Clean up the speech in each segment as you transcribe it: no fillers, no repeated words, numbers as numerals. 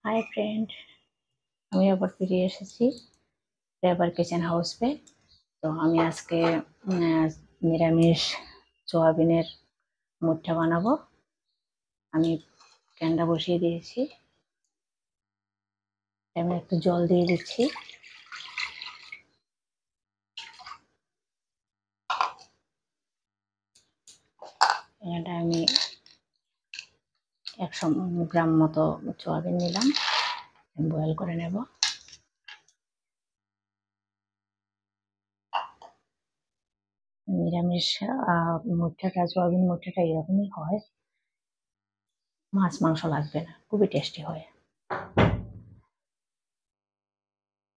Hi friend, আমি আবার ফিরে এসেছি রেবার কিচেন হাউসে। তো আমি আজকে নিরামিষ সোয়াবিনের মুঠা বানাবো। আমি প্যানটা বসিয়ে দিয়েছি, আমি একটু জল দিয়ে দিচ্ছি। এটা আমি 100 গ্রাম মতো সোয়াবিন নিলাম, বয়েল করে নেব। নিরামিষ মুঠাটা, সোয়াবিন মুঠাটা এরকমই হয়, মাছ মাংস লাগবে না, খুবই টেস্টি হয়।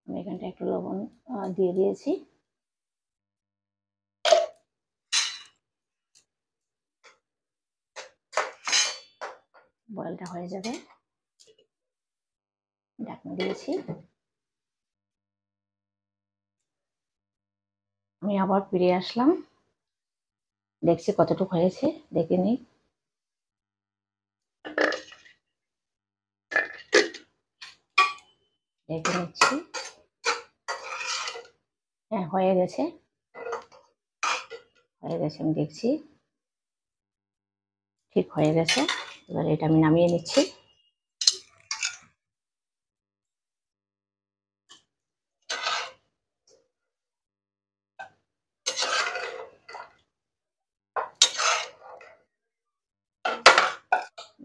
আমি এখানটা একটু লবণ দিয়ে দিয়েছি। বয়েলটা হয়ে যাবে, ঢাকনা দিয়েছি। আমি আবার ফিরে আসলাম, দেখছি কতটুকু হয়েছে, দেখে নিই। দেখে নিচ্ছি, হ্যাঁ হয়ে গেছে, আমি দেখছি ঠিক হয়ে গেছে। এবার এটা আমি নামিয়ে নিচ্ছি।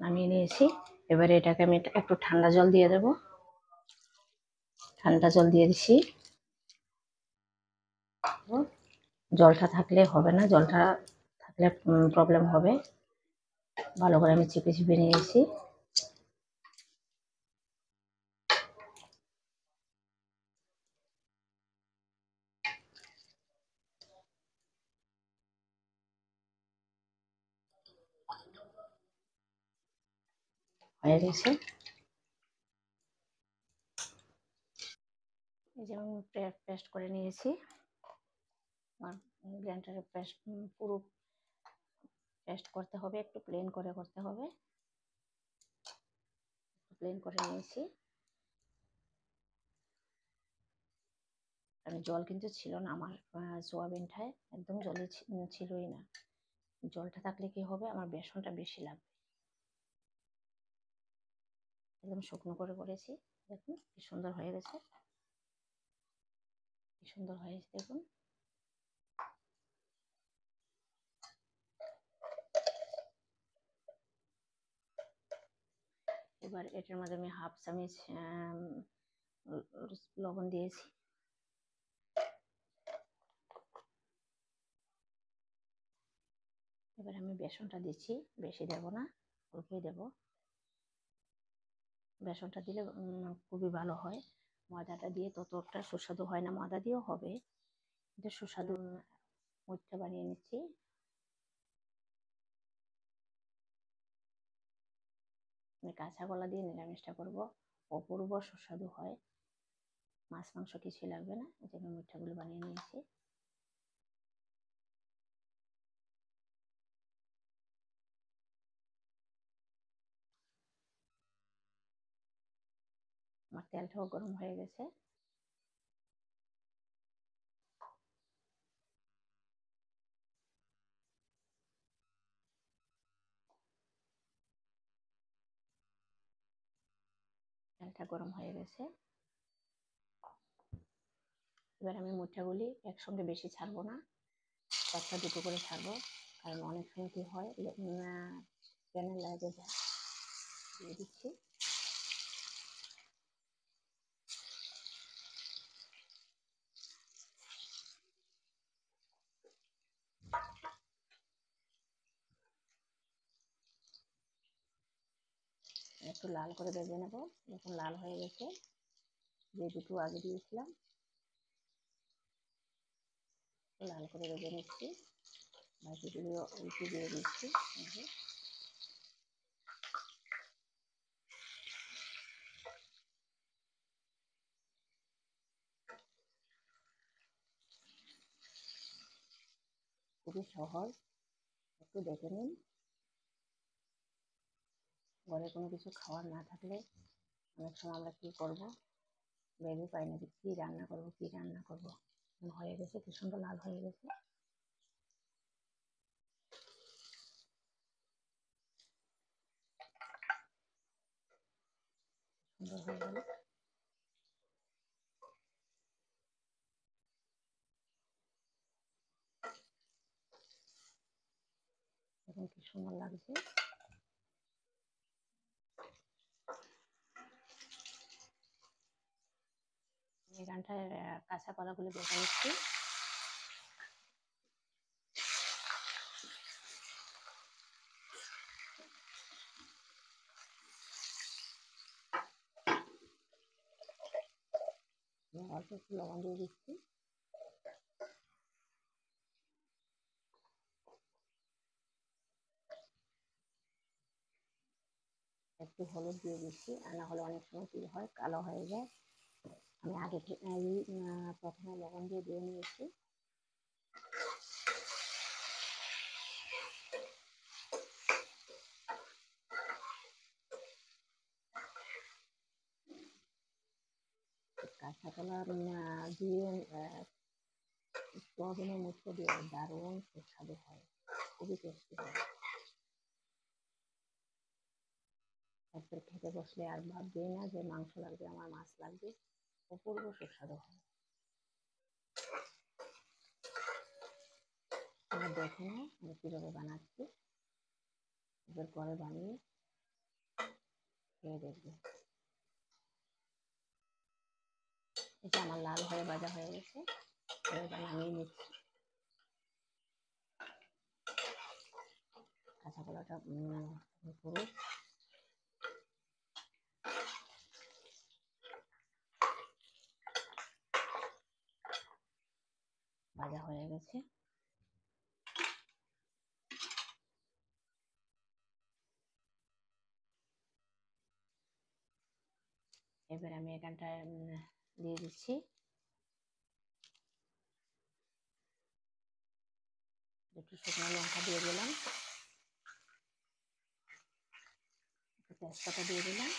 নামিয়ে নিয়েছি। এবারে এটাকে আমি একটু ঠান্ডা জল দিয়ে দেব। ঠান্ডা জল দিয়ে দিচ্ছি। জলটা থাকলে হবে না, জলটা থাকলে প্রবলেম হবে। ভালো করে আমি চিপে চিপে নিয়েছি। হয়ে গেছে। এই যে আমি পেস্ট করে নিয়েছি। আর ব্লেন্ডারে পেস্ট পুরো পেস্ট করতে হবে, একটু প্লেন করে করতে হবে। প্লেন করে নিয়েছি। আর জল কিন্তু ছিল না আমার সোয়াবিনটায়, একদম জলে ছিলই না। জলটা থাকলে কি হবে, আমার বেসনটা বেশি লাগবে। একদম শুকনো করে করেছি। দেখুন কি সুন্দর হয়ে গেছে, কি সুন্দর হয়েছে দেখুন। এবার এটার মধ্যে আমি হাফ চামচ লবণ দিয়েছি। এবার আমি বেসনটা দিচ্ছি, বেশি দেব না, অল্পই দেব। বেসনটা দিলে খুবই ভালো হয়। ময়দাটা দিয়ে ততটা সুস্বাদু হয় না, ময়দা দিয়েও হবে কিন্তু সুস্বাদু। মুঠটা বানিয়ে নিচ্ছি। আমি কাঁচা কলা দিয়ে নিরামিষটা করবো, অপূর্ব সুস্বাদু হয়। মাছ মাংস কিছুই লাগবে না। এই যে আমি মুঠাগুলো বানিয়ে নিয়েছি। আমার তেলটাও গরম হয়ে গেছে। তেলটা গরম হয়ে গেছে। এবার আমি মুঠাগুলি একসঙ্গে বেশি ছাড়বো না, একটা দুটো করে ছাড়বো, কারণ অনেক সময় কি হয় প্যানে লাগে যায়। দিয়ে দিচ্ছি। একটু লাল করে ভেজে নেবো। যখন লাল হয়ে গেছে, যে দুটো আগে দিয়েছিলাম লাল করে ভেজে নিচ্ছি। বাকিগুলো উল্টে দিয়ে দিচ্ছি। খুবই সহজ, একটু দেখে নিন। ঘরে কোনো কিছু খাওয়ার না থাকলে অনেক সময় আমরা কি করব ভেবে পাই না যে কি রান্না করব কি রান্না করব। হয়ে গেছে, কি সুন্দর লাল হয়ে গেছে, সুন্দর হয়ে গেল। এখন কি সুন্দর লাগছে। এখানটায় কাঁচা কলাগুলো বেছে নিচ্ছি। অল্প একটু লবণ দিয়ে দিচ্ছি। একটু হলুদ দিয়ে দিচ্ছি, আর না হলে অনেক সময় কি হয় কালো হয়ে যায়। আমি আগে প্রথমে লবণ দিয়ে নিয়েছি। কাঁচা কলা দিয়ে সয়াবিনের মুখে দিয়ে দারুণ সুস্বাদু হয়, খুবই টেস্টি হয়। একবার খেতে বসলে আর ভাববেই না যে মাংস লাগবে, আমার মাছ লাগবে, অপূর্ব সুস্বাদু হয়। এবার দেখে নাও আমি কীভাবে বানাচ্ছি, এবার পরে বানিয়ে খেয়ে দেখবে। এটা আমার লাল হয়ে ভাজা হয়ে গেছে, এবার নামিয়ে নিচ্ছি। কাঁচা কলাটা পুরো ভাজা হয়ে গেছে। এবার আমি এখানটায় দিয়ে দিচ্ছি একটু শুকনো লঙ্কা দিয়ে দিলাম, একটু তেজপাতা দিয়ে দিলাম,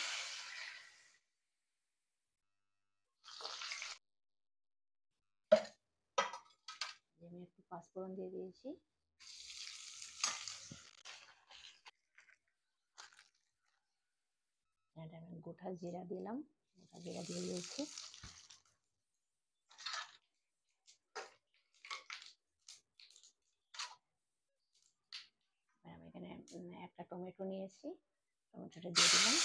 আমি একটু পাঁচফোড়ন দিয়ে দিয়েছি। এটা আমি গোটা জিরা দিলাম, গোটা জিরা দিয়ে দিয়েছি। আমি এখানে একটা টমেটো নিয়েছি, টমেটোটা দিয়ে দিলাম।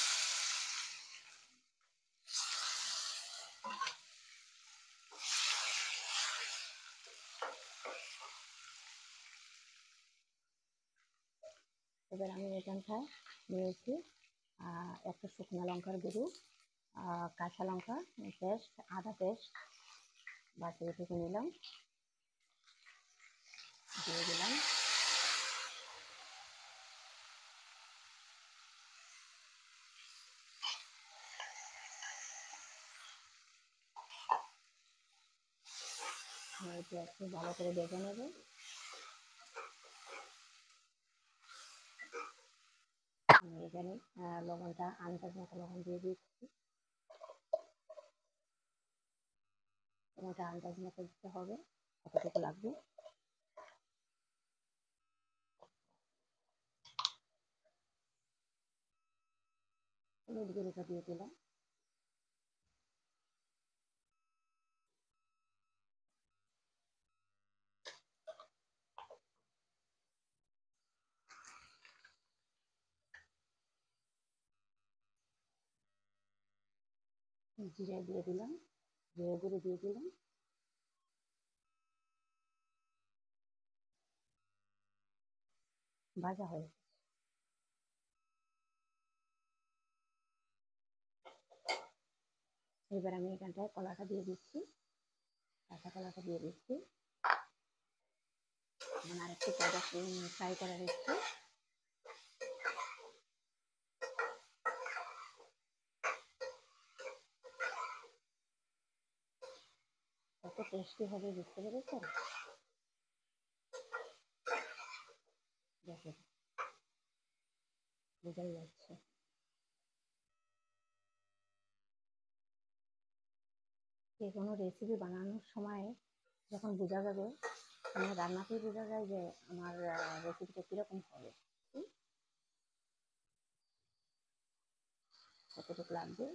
এবার আমি এখানটায় দিয়েছি একটা শুকনো লঙ্কার গুঁড়ো, কাঁচা লঙ্কা পেস্ট, আদা পেস্ট বাটিয়ে থেকে নিলাম, দিয়ে দিলাম। এটা একটু ভালো করে বেজে নেব। আমি এখানে লবণটা আন্দাজ মতো লবণ দিয়ে দিচ্ছি, লবণটা আন্দাজ মতো দিতে হবে, কতটুকু লাগবে। হলুদ গুঁড়োটা দিয়ে দিলাম, জিরে দিয়ে দিলাম, জিরে গুঁড়ো দিয়ে দিলাম। ভাজা হয়ে এবার আমি এখানটায় কলাটা দিয়ে দিচ্ছি, কাঁচা কলাটা দিয়ে দিচ্ছি। মানে আরেকটু ফ্রাই করে দিচ্ছি। কত টেস্টি হবে বুঝতে পেরেছেন? দেখুন বোঝাই যাচ্ছে। যে কোনো রেসিপি বানানোর সময় যখন বোঝা যাবে, মানে রান্নাতেই বোঝা যায় যে আমার রেসিপিটা কীরকম হবে, কতটুকু লাগবে।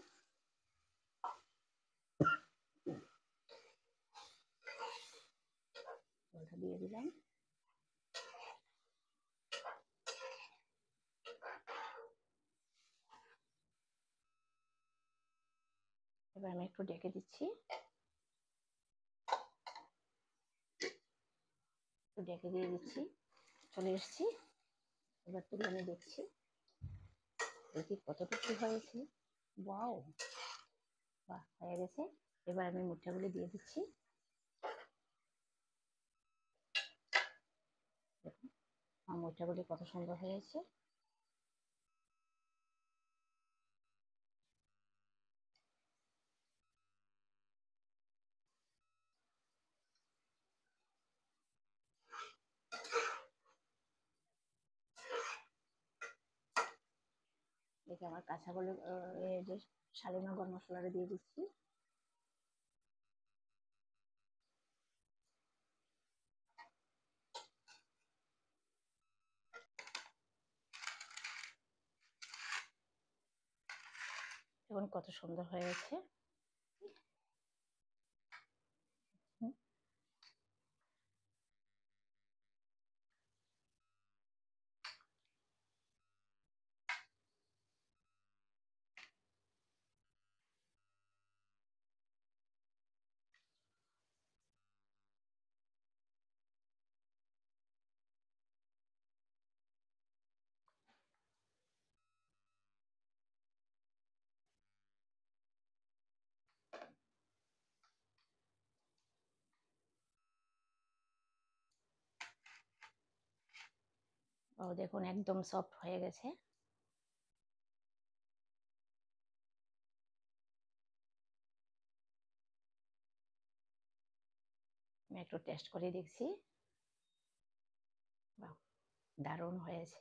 জলটা দিয়ে দিলাম। এবার আমি একটু ঢেকে দিচ্ছি, একটু ঢেকে দিয়ে দিচ্ছি। চলে এসেছি, এবার তুলে আমি দেখছি দেখি কতটুকু হয়েছে। ওয়াও, বাহ, হয়ে গেছে। এবার আমি মুঠাগুলি দিয়ে দিচ্ছি। দেখুন আমার মুঠাগুলি কত সুন্দর হয়েছে। দেখে আমার কাঁচাগুলো যে শালিমা গরম মশলাটা দিয়ে দিচ্ছি। দেখুন কত সুন্দর হয়েছে। ও দেখুন একদম সফট হয়ে গেছে। আমি একটু টেস্ট করে দেখছি। বাহ, দারুণ হয়েছে।